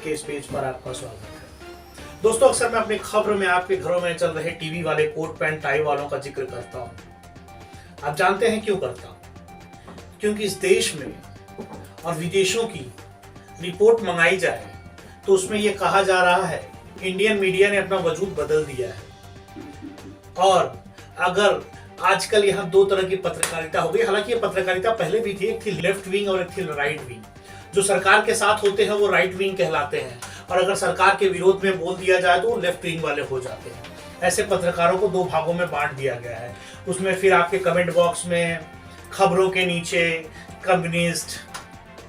के इस पेज पर आपका स्वागत है। दोस्तों, अक्सर मैं अपनी खबर में आपके घरों में चल रहे टीवी वाले कोट पैंट टाई वालों का जिक्र करता हूं। आप जानते हैं क्यों करता हूं? क्योंकि इस देश में और विदेशों की रिपोर्ट मंगाई जाए तो उसमें यह कहा जा रहा है इंडियन मीडिया ने अपना वजूद बदल दिया है। और अगर आजकल यहाँ दो तरह की पत्रकारिता हो गई, हालांकि ये पत्रकारिता पहले भी थी, एक थी लेफ्ट विंग और एक थी राइट विंग। जो सरकार के साथ होते हैं वो राइट विंग कहलाते हैं, और अगर सरकार के विरोध में बोल दिया जाए तो वो लेफ्ट विंग वाले हो जाते हैं। ऐसे पत्रकारों को दो भागों में बांट दिया गया है। उसमें फिर आपके कमेंट बॉक्स में, खबरों के नीचे कम्युनिस्ट,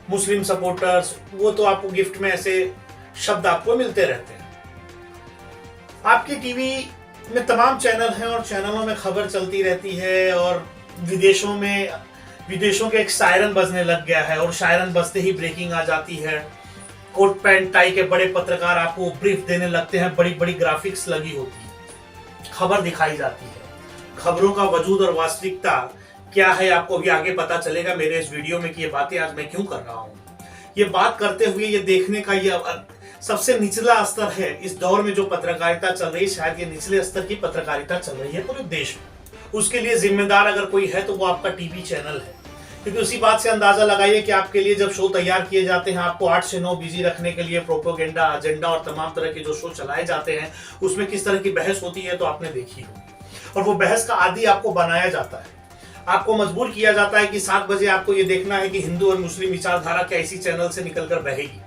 मुस्लिम सपोर्टर्स, वो तो आपको गिफ्ट में ऐसे शब्द आपको मिलते रहते हैं। आपकी टीवी में तमाम चैनल हैं और चैनलों में खबर चलती रहती है, और विदेशों के एक सायरन बजने लग गया है, और सायरन बजते ही ब्रेकिंग आ जाती है। कोट पैंट टाई के बड़े पत्रकार आपको ब्रीफ देने लगते हैं, बड़ी बड़ी ग्राफिक्स लगी होती है, खबर दिखाई जाती है। खबरों का वजूद और वास्तविकता क्या है आपको भी आगे पता चलेगा मेरे इस वीडियो में कि ये बातें आज मैं क्यों कर रहा हूँ। ये बात करते हुए ये देखने का ये सबसे निचला स्तर है इस दौर में जो पत्रकारिता चल रही है, शायद ये निचले स्तर की पत्रकारिता चल रही है पूरे देश में। उसके लिए जिम्मेदार अगर कोई है तो वो आपका टीवी चैनल है। क्योंकि उसी बात से अंदाजा लगाइए कि आपके लिए जब शो तैयार किए जाते हैं, आपको 8 से 9 बिजी रखने के लिए प्रोपेगेंडा, एजेंडा और तमाम तरह के जो शो चलाए जाते हैं, उसमें किस तरह की बहस होती है तो आपने देखी होगी। और वो बहस का आदी आपको बनाया जाता है, आपको मजबूर किया जाता है कि 7 बजे आपको ये देखना है कि हिंदू और मुस्लिम विचारधारा क्या इसी चैनल से निकलकर बहेगी।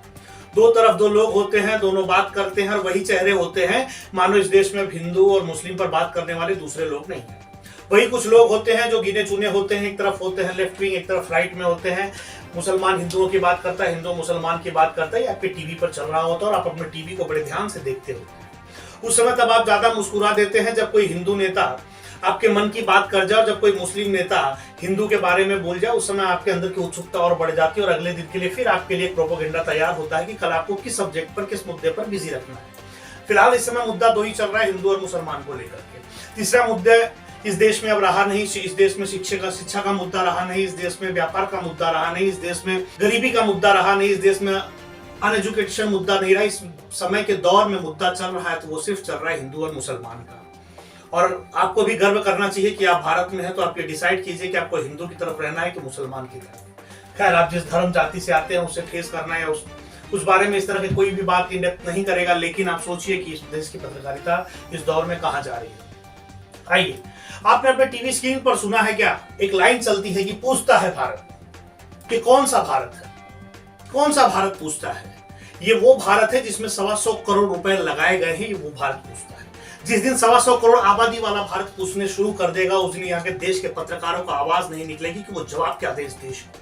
दो तरफ दो लोग होते हैं, दोनों बात करते हैं और वही चेहरे होते हैं, मानो इस देश में हिंदू और मुस्लिम पर बात करने वाले दूसरे लोग नहीं हैं। वही कुछ लोग होते हैं जो गिने चुने होते हैं, एक तरफ होते हैं लेफ्ट विंग, एक तरफ राइट में होते हैं। मुसलमान हिंदुओं की बात करता है, हिंदू मुसलमान की बात करता है, आपके टीवी पर चल रहा होता है और आप अपने टीवी को बड़े ध्यान से देखते होते हैं। उस समय तब आप ज्यादा मुस्कुरा देते हैं जब कोई हिंदू नेता आपके मन की बात कर जाए, जब कोई मुस्लिम नेता हिंदू के बारे में बोल जाए, उस समय आपके अंदर की उत्सुकता और बढ़ जाती है और अगले दिन के लिए फिर आपके लिए एक प्रोपेगेंडा तैयार होता है कि कल आपको किस सब्जेक्ट पर, किस मुद्दे पर बिजी रखना है। फिलहाल इस समय मुद्दा दो ही चल रहा है, हिंदू और मुसलमान को लेकर के। तीसरा मुद्दा इस देश में अब रहा नहीं, इस देश में शिक्षा का मुद्दा रहा नहीं, इस देश में व्यापार का मुद्दा रहा नहीं, इस देश में गरीबी का मुद्दा रहा नहीं, इस देश में अनएजुकेशन मुद्दा नहीं रहा। इस समय के दौर में मुद्दा चल रहा है तो वो सिर्फ चल रहा है हिंदू और मुसलमान का। और आपको भी गर्व करना चाहिए कि आप भारत में हैं, तो आप ये डिसाइड कीजिए कि आपको हिंदू की तरफ रहना है कि मुसलमान की तरफ। खैर, आप जिस धर्म जाति से आते हैं उसे फेस करना है, उस बारे में इस तरह की कोई भी बात इन डेप्थ नहीं करेगा, लेकिन आप सोचिए कि इस देश की पत्रकारिता इस दौर में कहाँ जा रही है। आइए, आपने अपने टीवी स्क्रीन पर सुना है क्या, एक लाइन चलती है कि पूछता है भारत कि कौन सा भारत है, कौन सा भारत पूछता है। ये वो भारत है जिसमें 125 करोड़ रुपए लगाए गए हैं, ये वो भारत पूछता है। जिस दिन 125 करोड़ आबादी वाला भारत पूछने शुरू कर देगा, उस दिन यहाँ के देश के पत्रकारों को आवाज नहीं निकलेगी कि वो जवाब क्या दे इस देश को।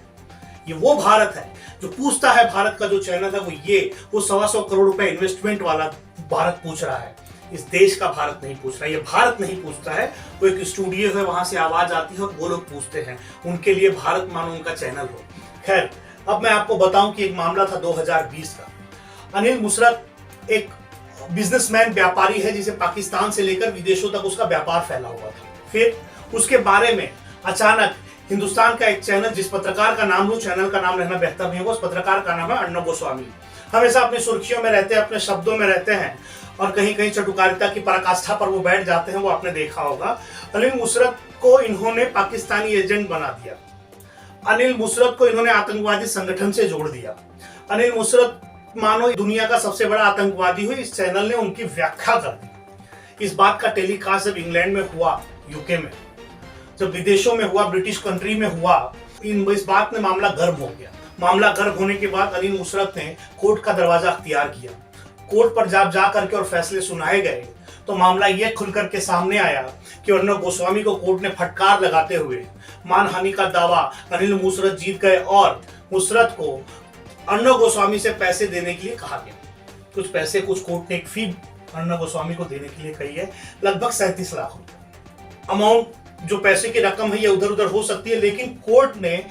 ये वो भारत है जो पूछता है। भारत का जो चैनल है वो 125 करोड़ रुपए इन्वेस्टमेंट वाला भारत पूछ रहा है, इस देश का भारत नहीं पूछ रहा है। ये भारत नहीं पूछता है, वो एक स्टूडियो है, वहां से आवाज आती है और वो लोग पूछते हैं। उनके लिए भारत मानो उनका चैनल हो। खैर, अब मैं आपको बताऊं कि एक मामला था 2020 का। अनिल मुसरत एक बिजनेसमैन, व्यापारी है, जिसे पाकिस्तान से लेकर विदेशों तक उसका व्यापार फैला हुआ था। फिर उसके बारे में अचानक हिंदुस्तान का एक चैनल, जिस पत्रकार का नाम लूं, चैनल का नाम रहना बेहतर नहीं होगा, उस पत्रकार का नाम है अर्णब गोस्वामी। हमेशा अपनी सुर्खियों में रहते हैं, अपने शब्दों में रहते हैं और कहीं कहीं चटुकारिता की पराकाष्ठा पर वो बैठ जाते हैं, वो आपने देखा होगा। अनिल मुसरत को इन्होंने पाकिस्तानी एजेंट बना दिया, अनिल मुसरत को इन्होंने आतंकवादी संगठन से जोड़ दिया। अनिल मुसरत मानो दुनिया का सबसे बड़ा आतंकवादी हुई, इस चैनल ने उनकी व्याख्या कर दी। इस बात का टेलीकास्ट जब इंग्लैंड में हुआ, यूके में, जब विदेशों में हुआ, ब्रिटिश कंट्री में हुआ, इस बात ने मामला गर्म हो गया। मामला गर्म होने के बाद अनिल मुसरत ने कोर्ट का दरवाजा अख्तियार किया। कोर्ट पर जब जा करके और फैसले सुनाए गए तो मामला यह खुलकर के सामने आया कि अर्णब गोस्वामी को कोर्ट ने फटकार लगाते हुए मानहानि का दावा अनिल मुसरत जीत गए और मुसरत को अर्णब गोस्वामी से पैसे देने के लिए कहा गया। कुछ पैसे, कुछ कोर्ट ने एक फी अर्णब गोस्वामी को देने के लिए कही है, लगभग 37 लाख रुपए। अमाउंट, जो पैसे की रकम है, ये उधर उधर हो सकती है, लेकिन कोर्ट ने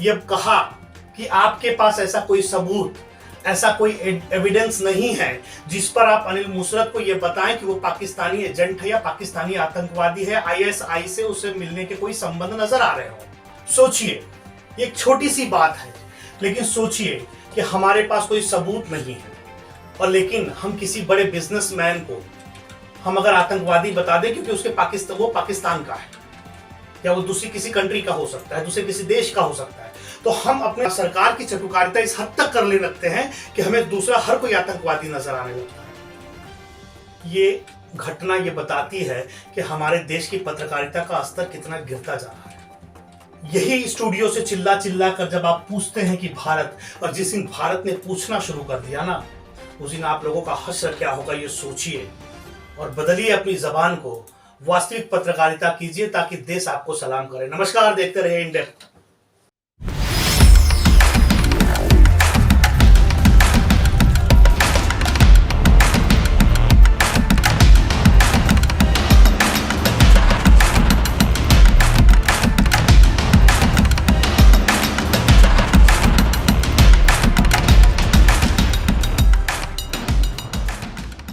यह कहा कि आपके पास ऐसा कोई सबूत, ऐसा कोई एविडेंस नहीं है जिस पर आप अनिल मुसरत को यह बताएं कि वो पाकिस्तानी एजेंट है या पाकिस्तानी आतंकवादी है, आईएसआई से उसे मिलने के कोई संबंध नजर आ रहे हो। सोचिए, एक छोटी सी बात है, लेकिन सोचिए कि हमारे पास कोई सबूत नहीं है, और लेकिन हम किसी बड़े बिजनेसमैन को हम अगर आतंकवादी बता दें, क्योंकि उसके वो पाकिस्तान का है या वो दूसरी किसी कंट्री का हो सकता है, दूसरे किसी देश का हो सकता है, तो हम अपने सरकार की चटुकारिता इस हद तक कर ले लगते हैं कि हमें दूसरा हर कोई आतंकवादी नजर आने लगता है। ये घटना ये बताती है कि हमारे देश की पत्रकारिता का स्तर कितना गिरता जा रहा है। यही स्टूडियो से चिल्ला चिल्ला कर जब आप पूछते हैं कि भारत, और जिस दिन भारत ने पूछना शुरू कर दिया ना, उस दिन आप लोगों का हश्र क्या होगा ये सोचिए और बदलिए अपनी जबान को, वास्तविक पत्रकारिता कीजिए ताकि देश आपको सलाम करे। नमस्कार, देखते रहिए इन डेप्थ।